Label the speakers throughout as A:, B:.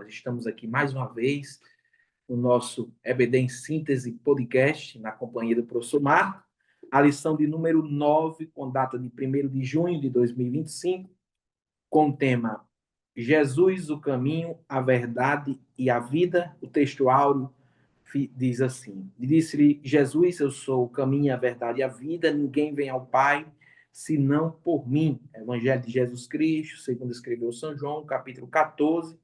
A: Nós estamos aqui mais uma vez no nosso EBD em Síntese podcast, na companhia do professor Marco, a lição de número 9, com data de 1º de junho de 2025, com o tema Jesus, o caminho, a verdade e a vida. O texto áureo diz assim: disse-lhe Jesus, eu sou o caminho, a verdade e a vida, ninguém vem ao Pai senão por mim. Evangelho de Jesus Cristo, segundo escreveu São João, capítulo 14,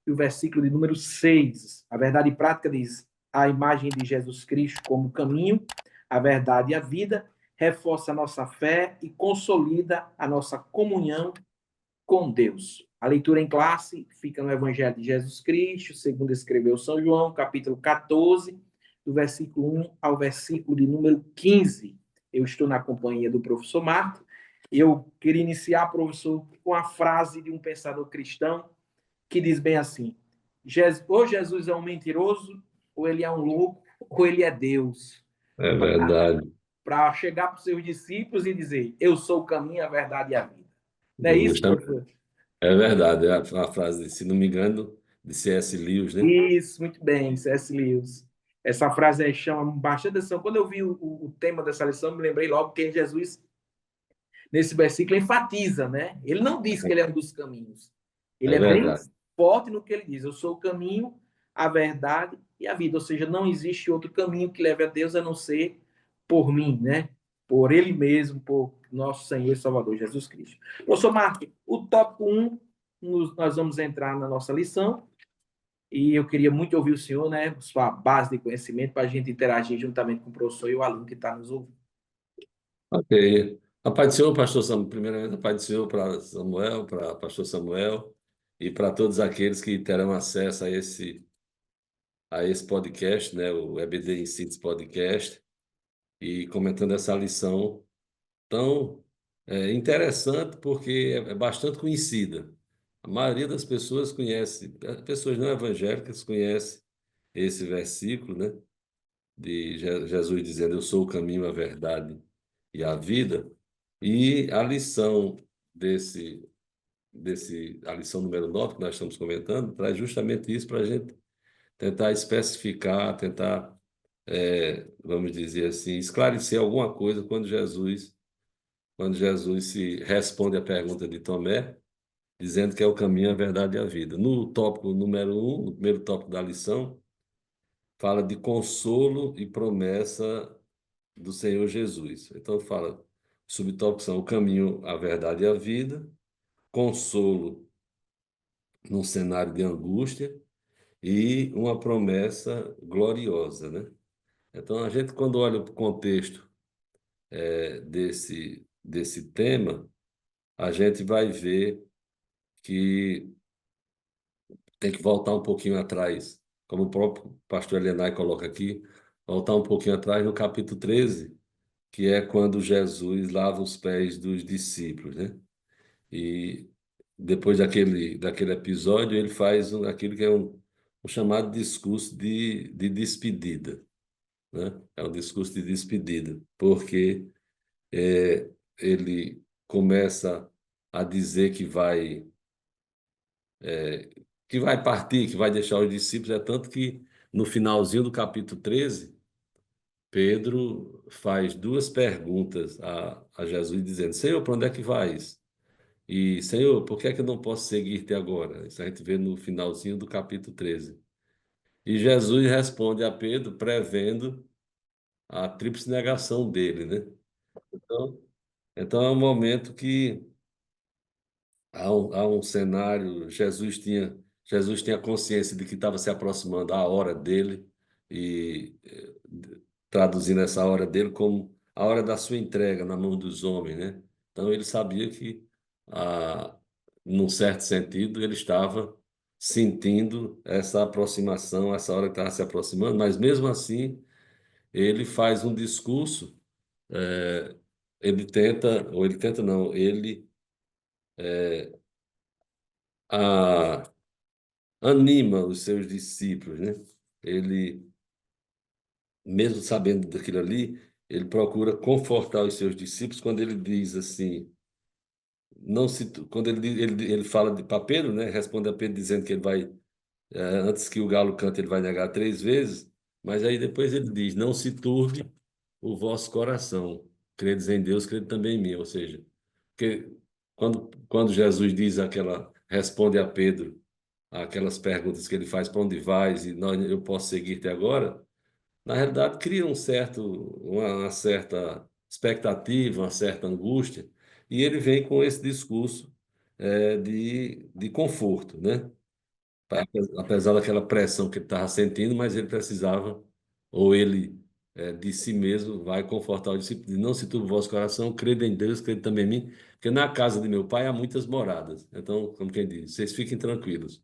A: e o versículo de número 6. A verdade prática diz: a imagem de Jesus Cristo como caminho, a verdade e a vida, reforça a nossa fé e consolida a nossa comunhão com Deus. A leitura em classe fica no Evangelho de Jesus Cristo, segundo escreveu São João, capítulo 14, do versículo 1 ao versículo de número 15. Eu estou na companhia do professor Marco. Eu queria iniciar, professor, com a frase de um pensador cristão que diz bem assim: ou Jesus é um mentiroso, ou ele é um louco, ou ele é Deus.
B: É verdade.
A: Para chegar para os seus discípulos e dizer: eu sou o caminho, a verdade e a vida. Não é isso, professor?
B: É verdade. É a frase, se não me engano, de C.S. Lewis, né?
A: Isso, muito bem, C.S. Lewis. Essa frase aí chama bastante atenção. Quando eu vi o tema dessa lição, me lembrei logo que Jesus, nesse versículo, enfatiza, né? Ele não diz que ele é um dos caminhos. Ele
B: É
A: é bem
B: verdade.
A: forte no que ele diz: eu sou o caminho, a verdade e a vida. Ou seja, não existe outro caminho que leve a Deus a não ser por mim, né? Por ele mesmo, por nosso Senhor e Salvador Jesus Cristo. Professor Marco, o tópico 1, nós vamos entrar na nossa lição. E eu queria muito ouvir o senhor, né, sua base de conhecimento, para a gente interagir juntamente com o professor e o aluno que está nos ouvindo.
B: Ok. A paz do Senhor, pastor Samuel. Primeiramente, a paz do Senhor para Samuel, para pastor Samuel e para todos aqueles que terão acesso a esse podcast, né? O EBD em Síntese Podcast, e comentando essa lição tão interessante, porque é bastante conhecida. A maioria das pessoas conhece, pessoas não evangélicas conhece esse versículo, né, de Jesus dizendo: eu sou o caminho, a verdade e a vida. E a lição a lição número 9 que nós estamos comentando, traz justamente isso para a gente tentar especificar, tentar, vamos dizer assim, esclarecer alguma coisa quando Jesus se responde à pergunta de Tomé, dizendo que é o caminho, a verdade e a vida. No tópico número 1, no primeiro tópico da lição, fala de consolo e promessa do Senhor Jesus. Então fala, subtópicos são o caminho, a verdade e a vida, consolo num cenário de angústia e uma promessa gloriosa, né? Então a gente, quando olha o contexto desse tema, a gente vai ver que tem que voltar um pouquinho atrás, como o próprio pastor Elenay coloca aqui, voltar um pouquinho atrás no capítulo 13, que é quando Jesus lava os pés dos discípulos, né? E depois daquele episódio, ele faz aquilo que é um chamado discurso de despedida, né? É um discurso de despedida, porque ele começa a dizer que vai partir, que vai deixar os discípulos, é tanto que no finalzinho do capítulo 13, Pedro faz duas perguntas a Jesus, dizendo: Senhor, para onde é que vais? E, Senhor, por que é que eu não posso seguir-te agora? Isso a gente vê no finalzinho do capítulo 13. E Jesus responde a Pedro, prevendo a tríplice negação dele, né? Então, então é um momento que há um cenário. Jesus tinha consciência de que estava se aproximando a hora dele, e traduzindo essa hora dele como a hora da sua entrega na mão dos homens, né? Então ele sabia que, ah, num certo sentido, ele estava sentindo essa aproximação, essa hora que estava se aproximando, mas mesmo assim ele faz um discurso. Ele tenta não, ele ah, anima os seus discípulos, né? Ele, mesmo sabendo daquilo ali, ele procura confortar os seus discípulos quando ele diz assim, não se, quando ele fala para Pedro, né? Responde a Pedro dizendo que ele vai Antes que o galo cante, ele vai negar 3 vezes, mas aí depois ele diz: não se turbe o vosso coração, credes em Deus, crede também em mim. Ou seja, porque quando Jesus diz responde a Pedro aquelas perguntas que ele faz: para onde vais? E eu posso seguir-te agora. Na realidade, cria uma certa expectativa, uma certa angústia, e ele vem com esse discurso de conforto, né? Apesar daquela pressão que ele estava sentindo, mas ele precisava, ou ele de si mesmo, vai confortar o discípulo, diz, não se turbe o vosso coração, crede em Deus, crede também em mim, porque na casa de meu pai há muitas moradas. Então, como quem diz, vocês fiquem tranquilos,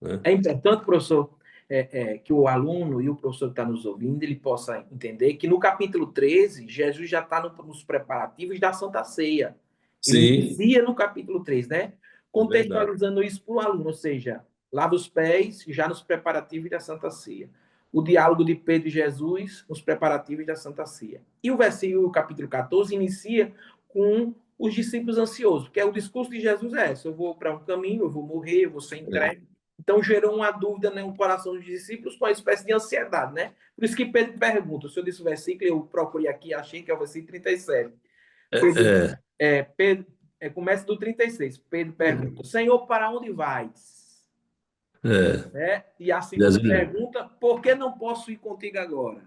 B: né?
A: É importante, professor, que o aluno e o professor que está nos ouvindo, ele possa entender que no capítulo 13 Jesus já está nos preparativos da Santa Ceia. Ele
B: Sim,
A: inicia no capítulo 3, né?
B: é verdade.
A: Contextualizando isso para o aluno, ou seja, lava os pés já nos preparativos da Santa Ceia. O diálogo de Pedro e Jesus nos preparativos da Santa Ceia. E o versículo, capítulo 14, inicia com os discípulos ansiosos, porque o discurso de Jesus é esse: eu vou para um caminho, eu vou morrer, eu vou ser
B: É,
A: entregue. Então gerou uma dúvida no coração dos discípulos com uma espécie de ansiedade, né? Por isso que Pedro pergunta, o senhor disse o versículo, eu procurei aqui, achei que é o versículo 37. Pedro,
B: é,
A: Pedro começa do 36. Pedro pergunta, Senhor, para onde vais?
B: é.
A: E a segunda
B: Jesus,
A: pergunta, por que não posso ir contigo agora?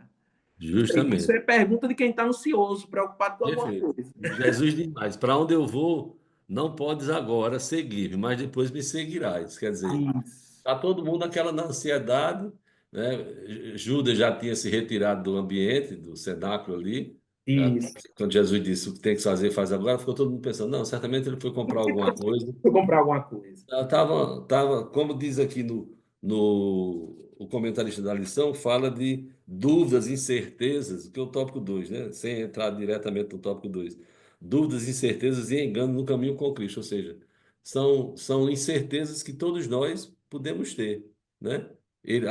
A: Isso
B: justamente.
A: é pergunta de quem está ansioso, preocupado com alguma
B: Perfeito.
A: coisa.
B: Jesus demais. Para onde eu vou, não podes agora seguir-me, mas depois me seguirás. Quer dizer,
A: Isso.
B: está todo mundo naquela ansiedade, né? Judas já tinha se retirado do ambiente, do cenáculo ali. Já,
A: Isso.
B: quando Jesus disse o que tem que fazer, faz agora, ficou todo mundo pensando, não, certamente ele foi comprar alguma coisa.
A: Vou comprar alguma coisa.
B: Como diz aqui o comentarista da lição, fala de dúvidas, incertezas, que é o tópico 2, né? Sem entrar diretamente no tópico 2. Dúvidas, incertezas e engano no caminho com Cristo, ou seja, são incertezas que todos nós podemos ter, né?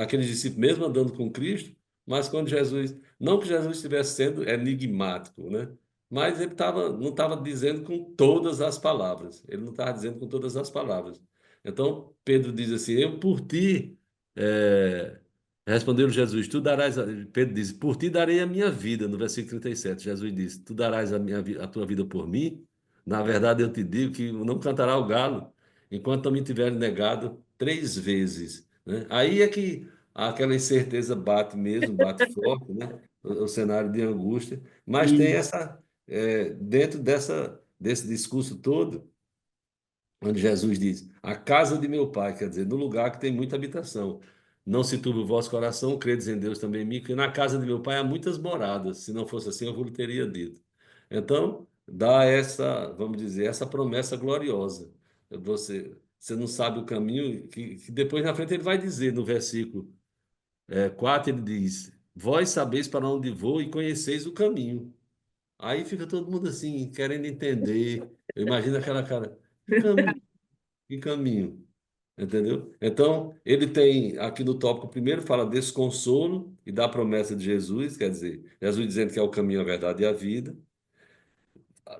B: Aqueles discípulos, mesmo andando com Cristo, mas quando Jesus, não que Jesus estivesse sendo enigmático, né? Mas ele não estava dizendo com todas as palavras. Ele não estava dizendo com todas as palavras. Então, Pedro diz assim: eu por ti, é... respondeu Jesus, tu darás, Pedro diz, por ti darei a minha vida, no versículo 37. Jesus disse, tu darás a tua vida por mim? Na verdade, eu te digo que não cantará o galo, enquanto não me tiver negado 3 vezes, né? Aí é que aquela incerteza bate mesmo, bate forte, né? O cenário de angústia, mas tem
A: Isso.
B: dentro desse discurso todo, onde Jesus diz: a casa de meu pai, quer dizer, no lugar que tem muita habitação. Não se turbe o vosso coração, credes em Deus também em mim, que na casa de meu pai há muitas moradas. Se não fosse assim, eu vos teria dito. Então, dá vamos dizer, essa promessa gloriosa. Você não sabe o caminho, que depois na frente ele vai dizer, no versículo 4, ele diz: vós sabeis para onde vou e conheceis o caminho. Aí fica todo mundo assim, querendo entender. Eu imagino aquela cara, que caminho, que caminho, entendeu? Então, ele tem, aqui no tópico primeiro, fala desse consolo e da promessa de Jesus, quer dizer, Jesus dizendo que é o caminho, a verdade e a vida,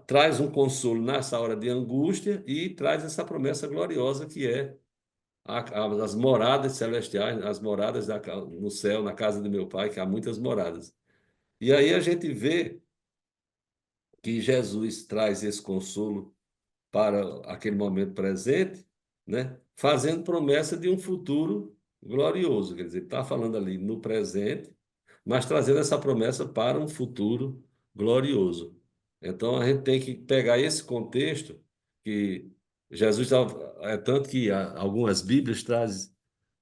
B: traz um consolo nessa hora de angústia e traz essa promessa gloriosa que é as moradas celestiais, as moradas no céu, na casa do meu pai, que há muitas moradas. E aí a gente vê que Jesus traz esse consolo para aquele momento presente, né? Fazendo promessa de um futuro glorioso. Quer dizer, está falando ali no presente, mas trazendo essa promessa para um futuro glorioso. Então a gente tem que pegar esse contexto que é tanto que algumas Bíblias trazem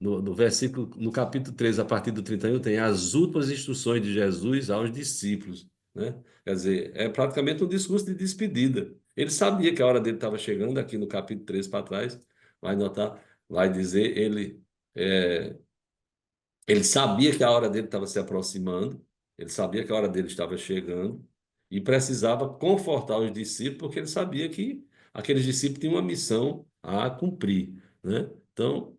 B: no versículo, no capítulo 3 a partir do 31 tem as últimas instruções de Jesus aos discípulos, né? Quer dizer, é praticamente um discurso de despedida. Ele sabia que a hora dele estava chegando, aqui no capítulo 3 para trás, vai notar, vai dizer, é, ele sabia que a hora dele estava se aproximando, ele sabia que a hora dele estava chegando e precisava confortar os discípulos, porque ele sabia que aqueles discípulos tinham uma missão a cumprir, né? Então,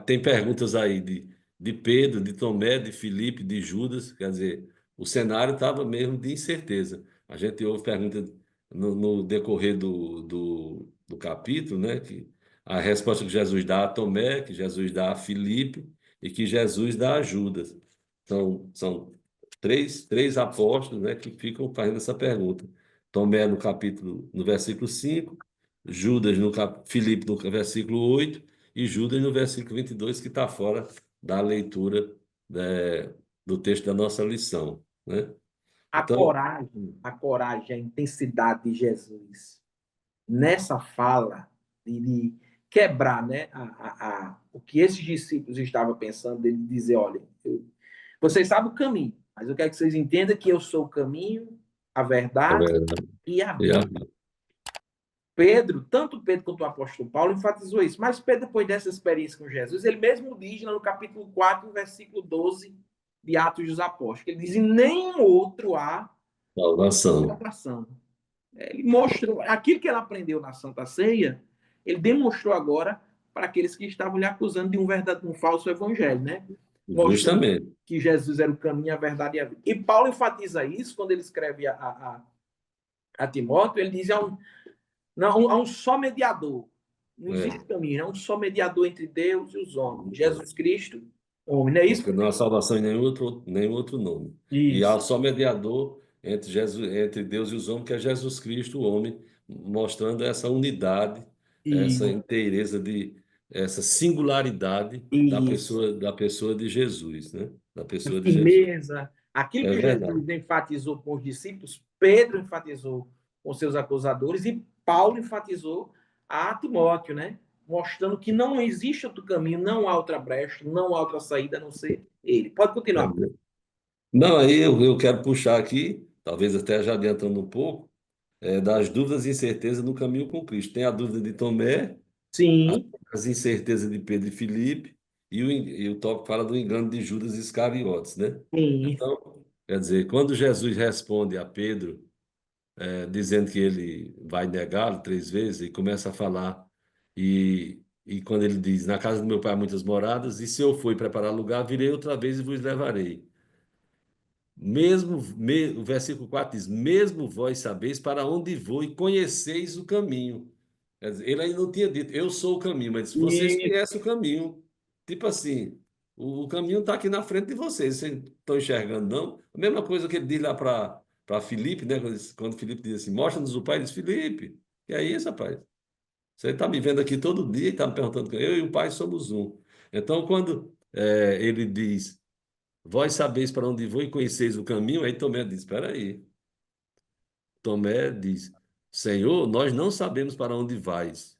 B: tem perguntas aí de Pedro, de Tomé, de Filipe, de Judas, quer dizer, o cenário estava mesmo de incerteza. A gente ouve perguntas no decorrer do capítulo, né? Que a resposta que Jesus dá a Tomé, que Jesus dá a Filipe e que Jesus dá a Judas. São três apóstolos, né, que ficam fazendo essa pergunta. Tomé no versículo 5, Judas Filipe no versículo 8 e Judas no versículo 22, que está fora da leitura, né, do texto da nossa lição, né? Então,
A: A coragem, a intensidade de Jesus nessa fala de quebrar, né, o que esses discípulos estavam pensando, ele dizer, olha, vocês sabem o caminho, mas eu quero que vocês entendam que eu sou o caminho, a
B: é
A: verdade
B: verdade.
A: e a
B: E
A: vida. Pedro, tanto Pedro quanto o apóstolo Paulo enfatizou isso, mas Pedro, depois dessa experiência com Jesus, ele mesmo diz no capítulo 4, versículo 12 de Atos dos Apóstolos, ele diz, em nenhum outro há
B: salvação.
A: salvação. Ele mostrou aquilo que ele aprendeu na Santa Ceia, ele demonstrou agora para aqueles que estavam lhe acusando de um falso evangelho, né? Mostrando
B: Justamente.
A: que Jesus era o caminho, a verdade e a vida. E Paulo enfatiza isso quando ele escreve a Timóteo, ele diz não, há um só mediador. Não
B: É.
A: existe caminho, há um só mediador entre Deus e os homens. Jesus Cristo, homem. Não é isso?
B: Porque não há salvação em nenhum outro nome. E há
A: Isso.
B: só mediador entre Deus e os homens, que é Jesus Cristo, o homem, mostrando essa unidade, essa
A: E,
B: inteireza essa singularidade
A: isso.
B: da pessoa de Jesus, né? Da
A: A
B: pessoa de Jesus.
A: firmeza. Aquilo
B: É
A: que
B: verdade.
A: Jesus enfatizou com os discípulos, Pedro enfatizou com seus acusadores e Paulo enfatizou a Timóteo, né? Mostrando que não existe outro caminho, não há outra brecha, não há outra saída a não ser ele. Pode
B: É
A: continuar.
B: verdade. Não, aí eu quero puxar aqui, talvez até já adiantando um pouco, das dúvidas e incertezas no caminho com Cristo. Tem a dúvida de Tomé,
A: Sim,
B: as incertezas de Pedro e Filipe, e o tópico fala do engano de Judas Iscariotes, né?
A: sim,
B: Então, quer dizer, quando Jesus responde a Pedro, dizendo que ele vai negá-lo 3 vezes, e começa a falar, e quando ele diz, na casa do meu pai há muitas moradas, e se eu for preparar lugar, virei outra vez e vos levarei. O versículo 4 diz: Mesmo vós sabeis para onde vou e conheceis o caminho. Quer dizer, ele ainda não tinha dito, eu sou o caminho, mas vocês
A: e,
B: conhecem o caminho. Tipo assim, o caminho está aqui na frente de vocês não estão enxergando, não? A mesma coisa que ele diz lá para Filipe, né? Quando Filipe diz assim: Mostra-nos o Pai, ele diz: Filipe, que é isso, rapaz? Você está me vendo aqui todo dia e está me perguntando, eu e o Pai somos um. Então, quando ele diz. Vós sabeis para onde vou e conheceis o caminho. Aí Tomé diz: Espera aí. Tomé diz: Senhor, nós não sabemos para onde vais.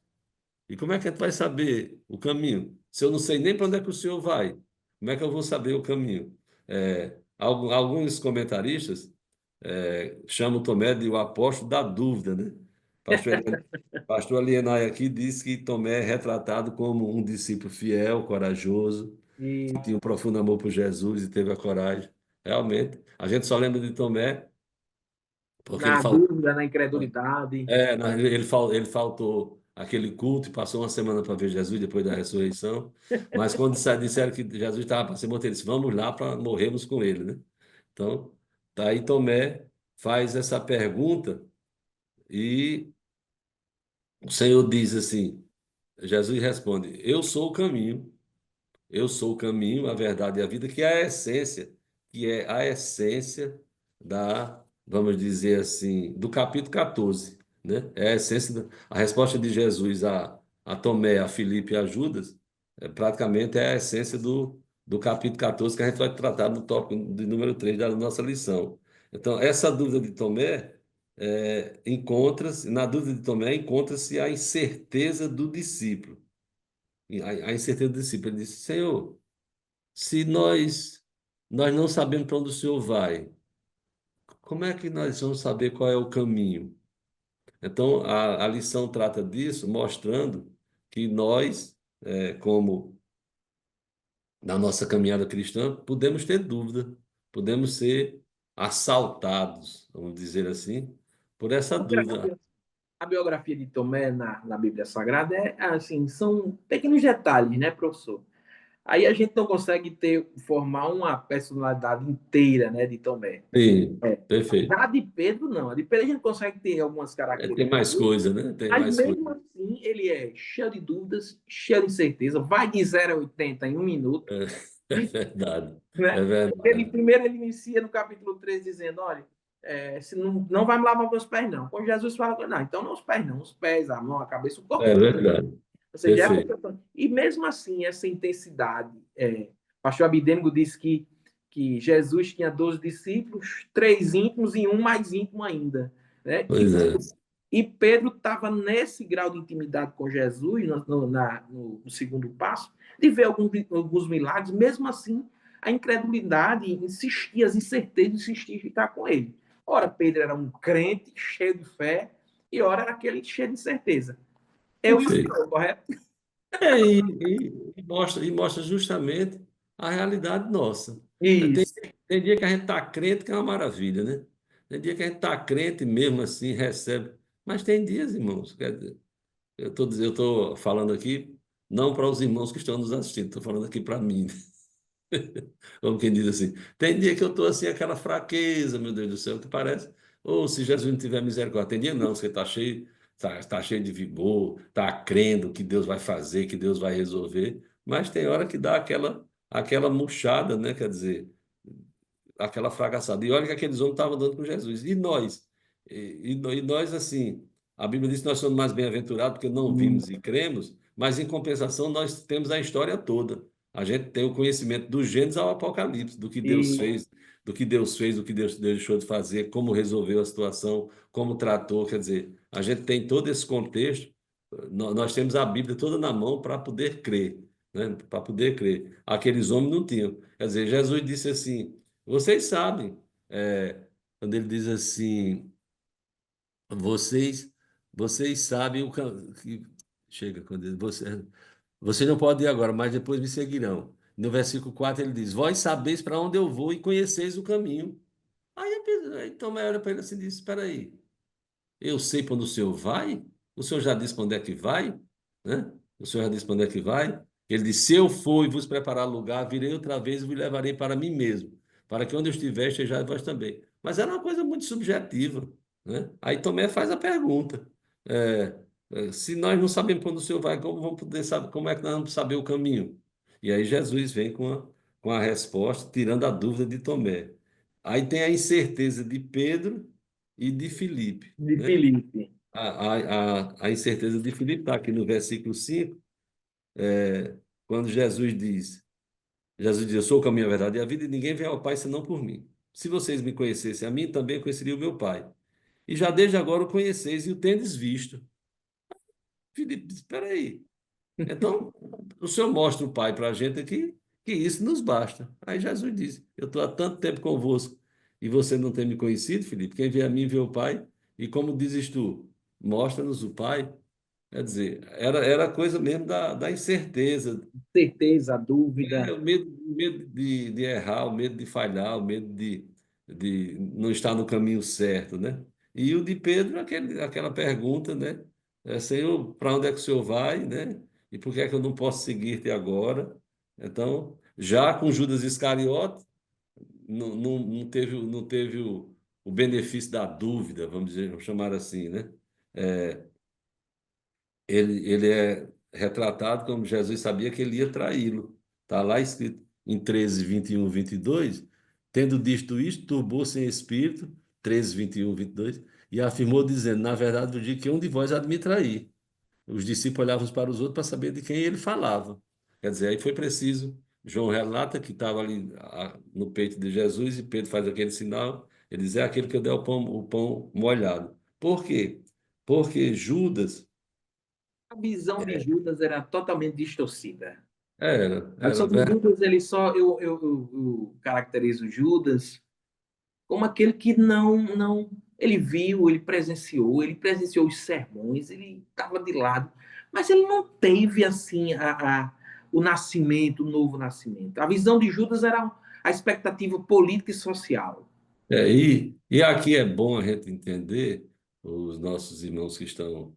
B: E como é que a gente vai saber o caminho? Se eu não sei nem para onde é que o Senhor vai, como é que eu vou saber o caminho? Alguns comentaristas chamam Tomé de o apóstolo da dúvida, né? Pastor Alienay aqui diz que Tomé é retratado como um discípulo fiel, corajoso, que
A: e
B: tinha um profundo amor por Jesus e teve a coragem. Realmente, a gente só lembra de Tomé porque ele
A: na
B: faltou,
A: dúvida, na incredulidade.
B: ele faltou aquele culto e passou uma semana para ver Jesus depois da ressurreição. Mas quando disseram que Jesus estava para ser morto, ele disse: Vamos lá para morrermos com ele, né? Então, daí Tomé faz essa pergunta e o Senhor diz assim: Jesus responde: Eu sou o caminho. Eu sou o caminho, a verdade e a vida, que é a essência vamos dizer assim, do capítulo 14, né? É a essência, a resposta de Jesus a Tomé, a Filipe e a Judas, praticamente é a essência do capítulo 14 que a gente vai tratar no tópico de número 3 da nossa lição. Então, essa dúvida de Tomé, na dúvida de Tomé encontra-se a incerteza do discípulo. A incerteza do discípulo. Ele disse: Senhor, se nós não sabemos para onde o Senhor vai, como é que nós vamos saber qual é o caminho? Então, a lição trata disso, mostrando que nós, como na nossa caminhada cristã, podemos ter dúvida, podemos ser assaltados, vamos dizer assim, por essa dúvida.
A: A biografia de Tomé na Bíblia Sagrada é assim, são pequenos detalhes, né, professor? Aí a gente não consegue formar uma personalidade inteira, né, de Tomé.
B: Sim,
A: É.
B: perfeito.
A: A de Pedro, não. A de Pedro a gente consegue ter algumas
B: Tem
A: características,
B: mais coisa, né? Tem
A: mas
B: mais coisa.
A: mesmo assim ele é cheio de dúvidas, cheio de incerteza, vai de 0 a 80 em um minuto,
B: É, é verdade. É
A: né? Ele,
B: verdade.
A: primeiro ele inicia no capítulo 3 dizendo, olha, se não vai me lavar meus pés, não. Quando Jesus fala, não, então não os pés, não. Os pés, a mão, a cabeça, o corpo
B: É
A: todo.
B: verdade.
A: Ou seja,
B: Perfeito.
A: e mesmo assim, essa intensidade, o pastor Abidênigo disse que Jesus tinha 12 discípulos, 3 íntimos e um mais íntimo ainda. Né?
B: Pois é.
A: E Pedro estava nesse grau de intimidade com Jesus, no segundo passo, de ver alguns milagres, mesmo assim, a incredulidade insistia, as incertezas insistiam em ficar com ele. Ora, Pedro era um crente cheio de fé, e ora era aquele cheio de incerteza. Eu e o
B: Perfeito.
A: senhor, correto?
B: E mostra justamente a realidade nossa. Tem,
A: Isso.
B: tem dia que a gente está crente, que é uma maravilha, né? Tem dia que a gente está crente mesmo assim, recebe. Mas tem dias, irmãos, quer dizer, eu tô falando aqui não para os irmãos que estão nos assistindo, estou falando aqui para mim. Como quem diz assim, tem dia que eu estou assim, aquela fraqueza, meu Deus do céu, que parece, ou se Jesus não tiver misericórdia, tem dia não, você tá cheio de vigor, está crendo que Deus vai fazer, que Deus vai resolver, mas tem hora que dá aquela murchada, né? Quer dizer, aquela fracassada. E olha que aqueles homens estavam andando com Jesus. E nós? E nós, assim, a Bíblia diz que nós somos mais bem-aventurados porque não vimos e cremos, mas em compensação nós temos a história toda. A gente tem o conhecimento do Gênesis ao Apocalipse, do que Deus
A: E,
B: fez, do que Deus fez, do que Deus deixou de fazer, como resolveu a situação, como tratou. Quer dizer, a gente tem todo esse contexto, nós temos a Bíblia toda na mão para poder crer, né? Para poder crer. Aqueles homens não tinham. Quer dizer, Jesus disse assim. Vocês sabem, quando ele diz assim, vocês, vocês sabem que chega quando ele, você não pode ir agora, mas depois me seguirão. No versículo 4 ele diz: Vós sabeis para onde eu vou e conheceis o caminho. Aí Tomé olha para ele assim e diz: Espera aí. Eu sei para onde o senhor vai? O senhor já disse para onde é que vai? Né? O senhor já disse para onde é que vai? Ele disse: Se eu for e vos preparar lugar, virei outra vez e vos levarei para mim mesmo, para que onde eu estiver estejais vós também. Mas era uma coisa muito subjetiva. Né? Aí Tomé faz a pergunta: é, se nós não sabemos para onde o senhor vai, como vamos poder saber, como é que nós vamos saber o caminho? E aí Jesus vem com a resposta, tirando a dúvida de Tomé. Aí tem a incerteza de Pedro e de Filipe,
A: de
B: né?
A: Filipe.
B: A incerteza de Filipe está aqui no versículo 5, quando Jesus diz, eu sou o caminho, a verdade e a vida, e ninguém vem ao Pai senão por mim. Se vocês me conhecessem a mim, também conheceriam o meu Pai. E já desde agora o conheceis e o tendes visto. Filipe diz, espera aí. Então, o Senhor mostra o Pai para a gente aqui, que isso nos basta. Aí Jesus disse, eu estou há tanto tempo convosco e você não tem me conhecido, Filipe? Quem vê a mim vê o Pai. E como dizes tu, mostra-nos o Pai. Quer dizer, era a coisa mesmo da incerteza,
A: Certeza, dúvida.
B: o medo de errar, o medo de falhar, o medo de não estar no caminho certo, né? E o de Pedro, aquela pergunta, né? Senhor, para onde é que o Senhor vai, né? E por que é que eu não posso seguir-te agora? Então, já com Judas Iscariote, não teve o benefício da dúvida, vamos dizer, vamos chamar assim, né? Ele é retratado como Jesus sabia que ele ia traí-lo. Está lá escrito em 13, 21, 22. Tendo dito isto, turbou-se em espírito, 13, 21, 22, e afirmou, dizendo: Na verdade, eu digo que um de vós há de me trair. Os discípulos olhavam uns para os outros para saber de quem ele falava. Quer dizer, aí foi preciso. João relata que estava ali no peito de Jesus e Pedro faz aquele sinal. Ele diz: É aquele que eu dei o pão molhado. Por quê? Porque Judas.
A: A visão de Judas era totalmente distorcida. A
B: Era
A: visão de
B: verdade.
A: Judas, ele só, eu caracterizo Judas como aquele que não, ele viu, ele presenciou os sermões, ele estava de lado, mas ele não teve assim o nascimento, o novo nascimento. A visão de Judas era a expectativa política e social.
B: E aqui é bom a gente entender, os nossos irmãos que estão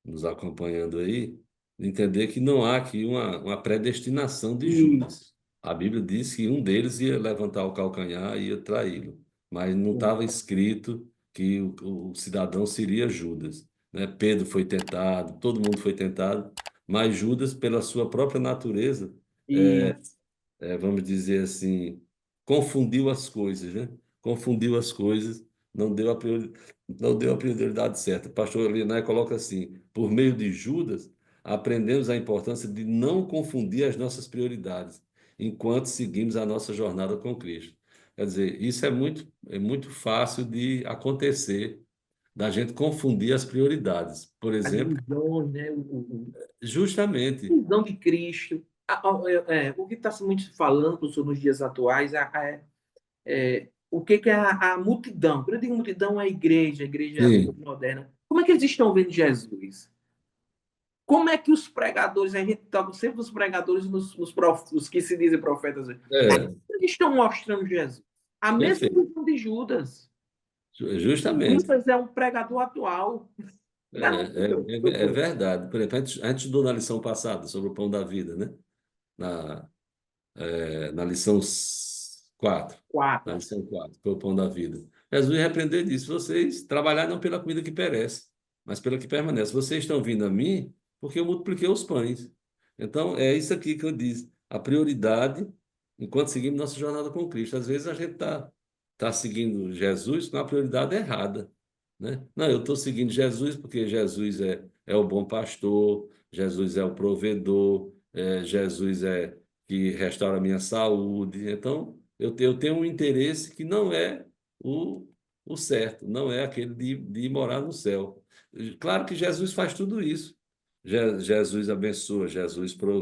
B: nos acompanhando aí, entender que não há aqui uma predestinação de
A: Isso.
B: Judas. A Bíblia diz que um deles ia levantar o calcanhar e ia traí-lo, mas não estava escrito que o cidadão seria Judas, né? Pedro foi tentado, todo mundo foi tentado, mas Judas, pela sua própria natureza,
A: Isso.
B: vamos dizer assim, confundiu as coisas, né? Confundiu as coisas, não deu a prioridade certa. O pastor Linai coloca assim: por meio de Judas, aprendemos a importância de não confundir as nossas prioridades, enquanto seguimos a nossa jornada com Cristo. Quer dizer, isso é muito fácil de acontecer, da gente confundir as prioridades. Por
A: As
B: exemplo,
A: visões, né? A
B: justamente,
A: visão de Cristo. O que está se muito falando, professor, nos dias atuais, o que é a multidão. Quando eu digo multidão, é a igreja
B: sim,
A: moderna. Como é que eles estão vendo Jesus? Como é que os pregadores, a gente toca sempre os pregadores, os que se dizem profetas,
B: é,
A: eles estão mostrando Jesus? A mesma
B: perfeito,
A: visão de Judas.
B: justamente.
A: Judas é um pregador atual.
B: É,
A: Não,
B: é verdade. Por exemplo, a gente estudou na lição passada sobre o pão da vida, né? Na, na lição 4. Na
A: quatro.
B: lição 4 foi o pão da vida. Jesus repreendeu e disse: vocês trabalhar não pela comida que perece, mas pela que permanece. Vocês estão vindo a mim porque eu multipliquei os pães. Então, é isso aqui que eu disse. A prioridade, enquanto seguimos nossa jornada com Cristo. Às vezes a gente tá seguindo Jesus com a prioridade errada, né? Não, eu estou seguindo Jesus porque Jesus é o bom pastor, Jesus é o provedor, Jesus é que restaura a minha saúde. Então, eu tenho um interesse que não é o, o certo, não é aquele de morar no céu. Claro que Jesus faz tudo isso. Jesus abençoa,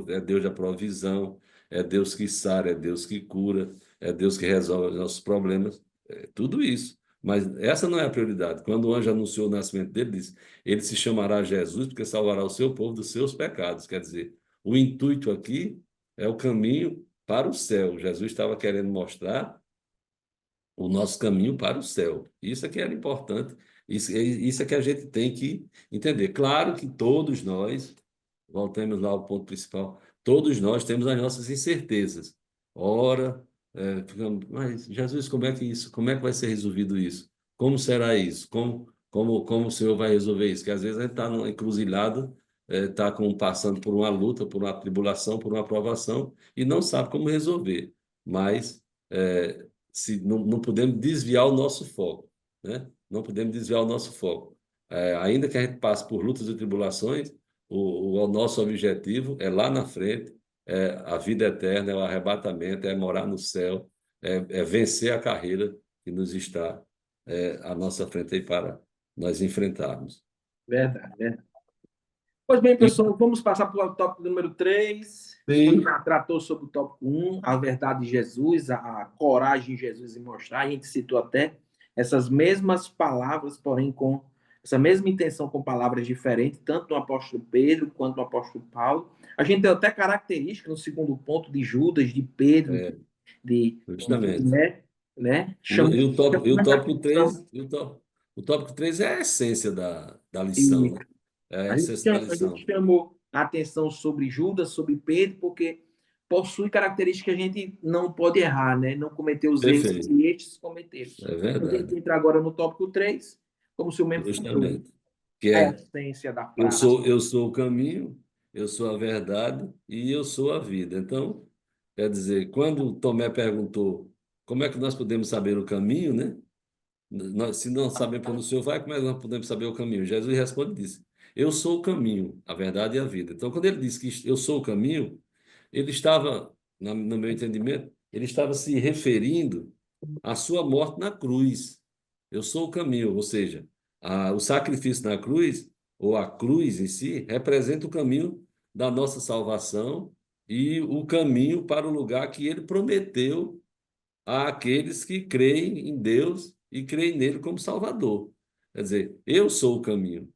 B: é Deus da provisão, é Deus que sara, é Deus que cura, é Deus que resolve os nossos problemas, é tudo isso. Mas essa não é a prioridade. Quando o anjo anunciou o nascimento dele, disse: ele se chamará Jesus porque salvará o seu povo dos seus pecados. Quer dizer, o intuito aqui é o caminho para o céu. Jesus estava querendo mostrar o nosso caminho para o céu. Isso é que era importante. Isso é que a gente tem que entender. Claro que todos nós, voltemos lá ao ponto principal, todos nós temos as nossas incertezas. Ora, mas Jesus, como é que isso? Como é que vai ser resolvido isso? Como será isso? Como o Senhor vai resolver isso? Que às vezes a gente está numa encruzilhada, está passando por uma luta, por uma tribulação, por uma provação e não sabe como resolver. Mas se não podemos desviar o nosso foco, né? Não podemos desviar o nosso foco. Ainda que a gente passe por lutas e tribulações, o nosso objetivo é lá na frente, é a vida eterna, é o arrebatamento, é morar no céu, é vencer a carreira que nos está à nossa frente aí para nós enfrentarmos.
A: Verdade, verdade. Pois bem,
B: E,
A: pessoal, vamos passar para o tópico número 3. A gente
B: sim,
A: já tratou sobre o tópico 1, a verdade de Jesus, a coragem de Jesus em mostrar. A gente citou até essas mesmas palavras, porém com essa mesma intenção, com palavras diferentes, tanto no apóstolo Pedro quanto no apóstolo Paulo. A gente tem até característica no segundo ponto de Judas, de Pedro,
B: é,
A: de
B: justamente.
A: chamando
B: E o
A: a
B: tópico
A: atenção.
B: 3 o tópico 3 é a essência da lição, né? É a essência da
A: A gente
B: lição.
A: chamou a atenção sobre Judas, sobre Pedro, porque possui características que a gente não pode errar, né? Não cometer os erros
B: Perfeito.
A: que estes cometeram.
B: É
A: A gente
B: verdade.
A: entra agora no tópico 3, como o senhor mesmo falou,
B: Justamente. Que
A: a
B: é,
A: essência da frase.
B: eu sou o caminho, eu sou a verdade e eu sou a vida. Então, quer dizer, quando Tomé perguntou como é que nós podemos saber o caminho, né? Se não sabemos para onde o Senhor vai, como é que nós podemos saber o caminho? Jesus responde e disse: eu sou o caminho, a verdade e a vida. Então, quando ele disse que eu sou o caminho, ele estava, no meu entendimento, ele estava se referindo à sua morte na cruz. Eu sou o caminho, ou seja, o sacrifício na cruz, ou a cruz em si, representa o caminho da nossa salvação e o caminho para o lugar que ele prometeu àqueles que creem em Deus e creem nele como Salvador. Quer dizer, eu sou o caminho.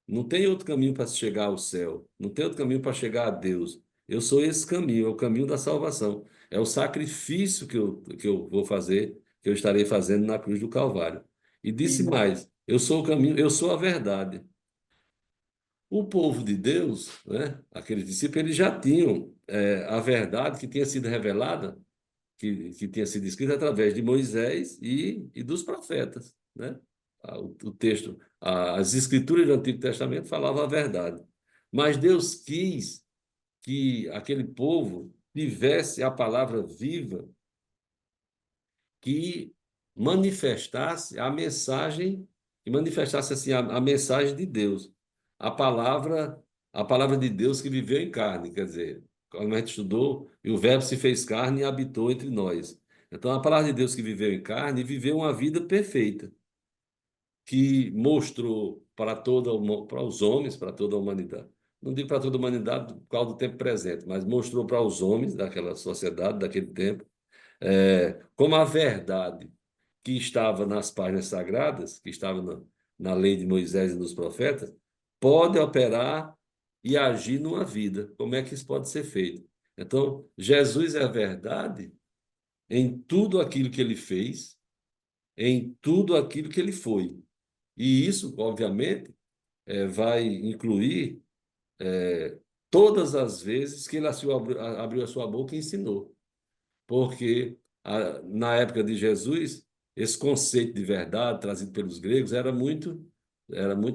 B: Não tem outro caminho para chegar ao céu. Não tem outro caminho para chegar a Deus. Eu sou esse caminho, é o caminho da salvação. É o sacrifício que eu vou fazer, que eu estarei fazendo na cruz do Calvário. E disse
A: E,
B: mais: eu sou o caminho, eu sou a verdade. O povo de Deus, né, aqueles discípulos, eles já tinham a verdade que tinha sido revelada, que tinha sido escrita através de Moisés e dos profetas, né? O texto, as escrituras do Antigo Testamento falavam a verdade. Mas Deus quis que aquele povo tivesse a palavra viva que manifestasse a mensagem, que manifestasse assim a mensagem de Deus. A palavra, a palavra de Deus que viveu em carne, quer dizer, como a gente estudou, e o verbo se fez carne e habitou entre nós. Então, a palavra de Deus que viveu em carne viveu uma vida perfeita, que mostrou para os homens, para toda a humanidade. Não digo para toda a humanidade por causa do tempo presente, mas mostrou para os homens daquela sociedade, daquele tempo, como a verdade que estava nas páginas sagradas, que estava na lei de Moisés e dos profetas, pode operar e agir numa vida. Como é que isso pode ser feito? Então, Jesus é a verdade em tudo aquilo que ele fez, em tudo aquilo que ele foi. E isso, obviamente, vai incluir todas as vezes que ele abriu a sua boca e ensinou. Porque na época de Jesus, esse conceito de verdade trazido pelos gregos era muito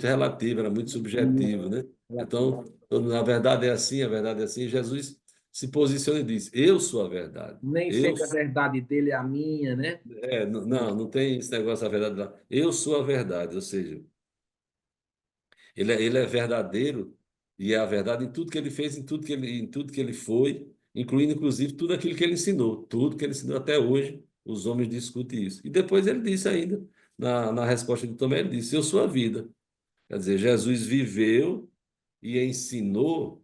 B: relativo, era muito subjetivo, né? Então, na verdade é assim, a verdade é assim. E Jesus se posiciona e diz: Eu sou a verdade.
A: Nem sempre a verdade dele é a minha, né?
B: Não tem esse negócio da verdade lá. Eu sou a verdade, ou seja, ele é verdadeiro e é a verdade em tudo que ele fez, em tudo que ele foi, incluindo, inclusive, tudo aquilo que ele ensinou. Tudo que ele ensinou até hoje, os homens discutem isso. E depois ele disse ainda, na resposta de Tomé, ele disse, eu sou a vida. Quer dizer, Jesus viveu e ensinou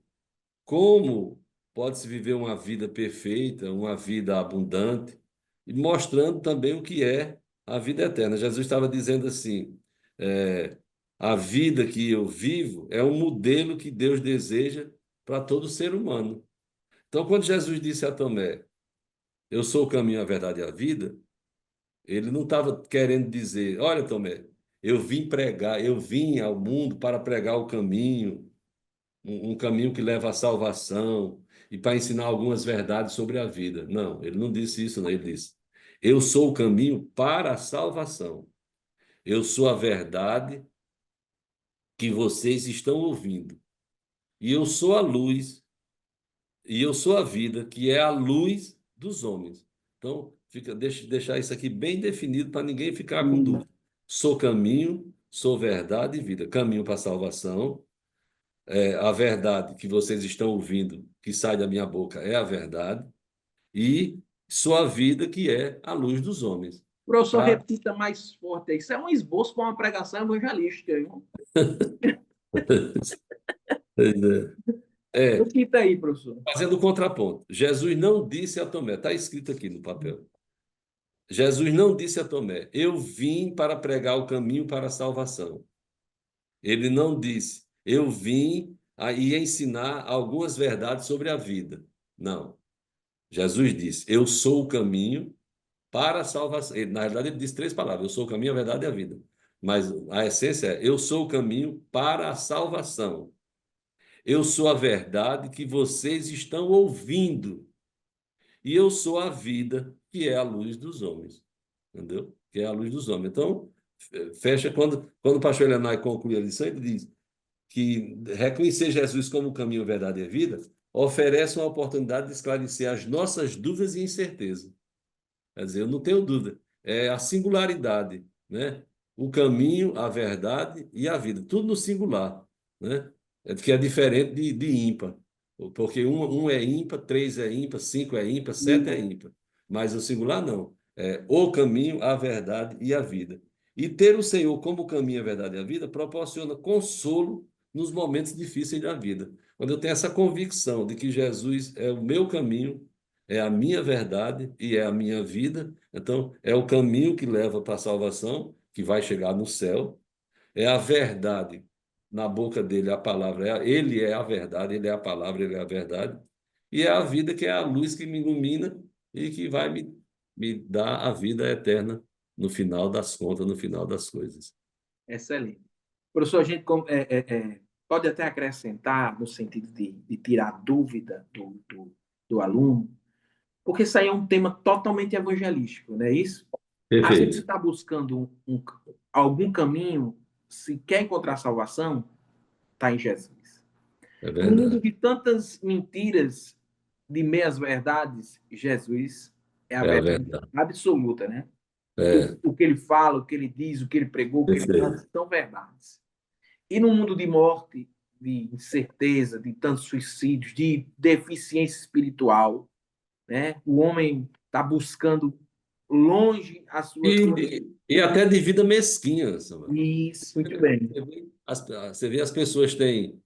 B: como pode-se viver uma vida perfeita, uma vida abundante, e mostrando também o que é a vida eterna. Jesus estava dizendo assim: é, a vida que eu vivo é um modelo que Deus deseja para todo ser humano. Então, quando Jesus disse a Tomé, eu sou o caminho, a verdade e a vida, ele não estava querendo dizer, olha, Tomé, eu vim ao mundo para pregar o caminho, um caminho que leva à salvação e para ensinar algumas verdades sobre a vida. Não, ele não disse isso, não. Ele disse: Eu sou o caminho para a salvação. Eu sou a verdade que vocês estão ouvindo. E eu sou a luz, e eu sou a vida, que é a luz dos homens. Então, deixar isso aqui bem definido para ninguém ficar com dúvida. Sou caminho, sou verdade e vida. Caminho para a salvação. A verdade que vocês estão ouvindo, que sai da minha boca, é a verdade, e sua vida, que é a luz dos homens.
A: Professor,
B: Pra...
A: repita mais forte. Isso é um esboço para uma pregação evangelística. Viu?
B: É,
A: Repita aí, professor.
B: fazendo o contraponto. Jesus não disse a Tomé, está escrito aqui no papel. Jesus não disse a Tomé, eu vim para pregar o caminho para a salvação. Ele não disse, eu vim aí ensinar algumas verdades sobre a vida. Não. Jesus disse, eu sou o caminho para a salvação. Na realidade, ele disse três palavras: eu sou o caminho, a verdade e a vida. Mas a essência é: eu sou o caminho para a salvação. Eu sou a verdade que vocês estão ouvindo. E eu sou a vida, que é a luz dos homens. Entendeu? Que é a luz dos homens. Então, fecha quando o pastor Elenai conclui a lição, ele diz que reconhecer Jesus como o caminho, a verdade e a vida oferece uma oportunidade de esclarecer as nossas dúvidas e incertezas. Quer dizer, eu não tenho dúvida. É a singularidade, né? O caminho, a verdade e a vida. Tudo no singular, né? Que é diferente de ímpar. Porque um é ímpar, três é ímpar, cinco é ímpar, sete é ímpar. Mas o singular não. É o caminho, a verdade e a vida. E ter o Senhor como o caminho, a verdade e a vida proporciona consolo nos momentos difíceis da vida. Quando eu tenho essa convicção de que Jesus é o meu caminho, é a minha verdade e é a minha vida. Então, é o caminho que leva para a salvação, que vai chegar no céu. É a verdade. Na boca dele, a palavra, ele é a verdade, ele é a palavra, ele é a verdade. E é a vida que é a luz que me ilumina e que vai me dar a vida eterna no final das contas, no final das coisas.
A: Excelente. Professor, a gente pode até acrescentar no sentido de tirar dúvida do aluno, porque isso aí é um tema totalmente evangelístico, não é isso? A gente
B: Perfeito.
A: está buscando algum caminho, se quer encontrar salvação, está em Jesus.
B: É
A: No mundo
B: verdade.
A: de tantas mentiras, de meias verdades, Jesus é a
B: É a
A: verdade
B: verdade.
A: absoluta, né?
B: É,
A: O que ele fala, o que ele diz, o que ele pregou, o que ele
B: perfeito.
A: faz, são verdades. E no mundo de morte, de incerteza, de tantos suicídios, de deficiência espiritual, né? O homem está buscando longe a sua.
B: E até de vida mesquinha, Samuel.
A: Isso, muito bem.
B: Você vê as pessoas têm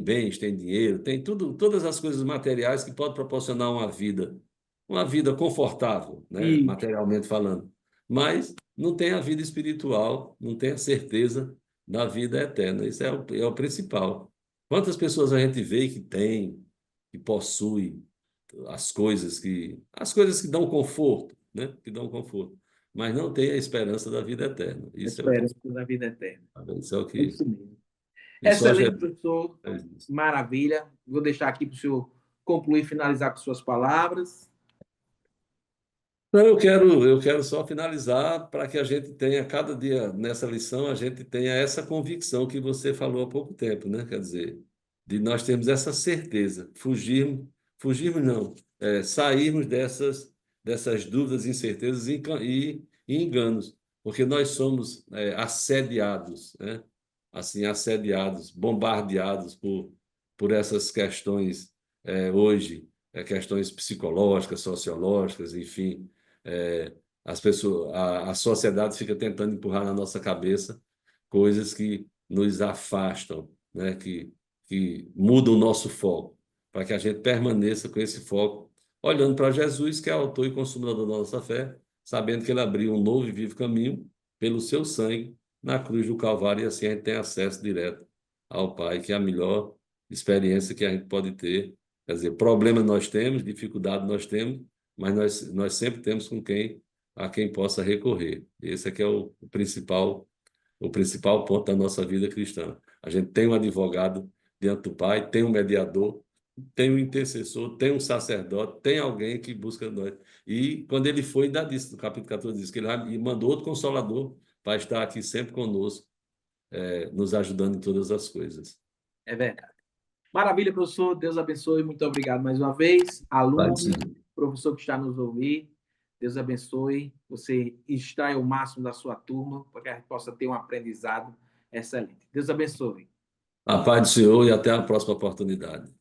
B: bens, têm dinheiro, têm tudo, todas as coisas materiais que podem proporcionar uma vida confortável, né,
A: E
B: materialmente falando. Mas não tem a vida espiritual, não tem a certeza da vida eterna. Isso é o principal. Quantas pessoas a gente vê que tem, que possui as coisas que dão conforto, né, que dão conforto, mas não tem a esperança da vida eterna.
A: a
B: Isso é o
A: esperança da vida eterna.
B: isso é o
A: É
B: que.
A: isso mesmo.
B: E só
A: Excelente,
B: Jesus
A: professor.
B: faz isso.
A: Maravilha. Vou deixar aqui para o senhor concluir, finalizar com suas palavras.
B: Não, eu quero só finalizar para que a gente tenha, cada dia nessa lição, a gente tenha essa convicção que você falou há pouco tempo, né? Quer dizer, de nós termos essa certeza, fugirmos não, sairmos dessas dúvidas, incertezas e enganos, porque nós somos assediados, né? Assim, assediados, bombardeados por essas questões hoje, questões psicológicas, sociológicas, enfim. É, a sociedade fica tentando empurrar na nossa cabeça coisas que nos afastam, né? Que mudam o nosso foco, para que a gente permaneça com esse foco, olhando para Jesus, que é autor e consumador da nossa fé, sabendo que ele abriu um novo e vivo caminho pelo seu sangue na cruz do Calvário, e assim a gente tem acesso direto ao Pai, que é a melhor experiência que a gente pode ter. Quer dizer, problemas nós temos, dificuldade nós temos, mas nós sempre temos a quem possa recorrer. Esse é que é o principal ponto da nossa vida cristã. A gente tem um advogado diante do Pai, tem um mediador, tem um intercessor, tem um sacerdote, tem alguém que busca nós. E quando ele foi, ainda disse, no capítulo 14, diz que ele mandou outro consolador para estar aqui sempre conosco, nos ajudando em todas as coisas.
A: É verdade. Maravilha, professor. Deus abençoe. Muito obrigado mais uma vez.
B: Vai
A: Aluno,
B: seguir.
A: professor que está nos ouvindo. Deus abençoe. Você extrai o máximo da sua turma para que a gente possa ter um aprendizado excelente. Deus abençoe.
B: A paz do Senhor e até a próxima oportunidade.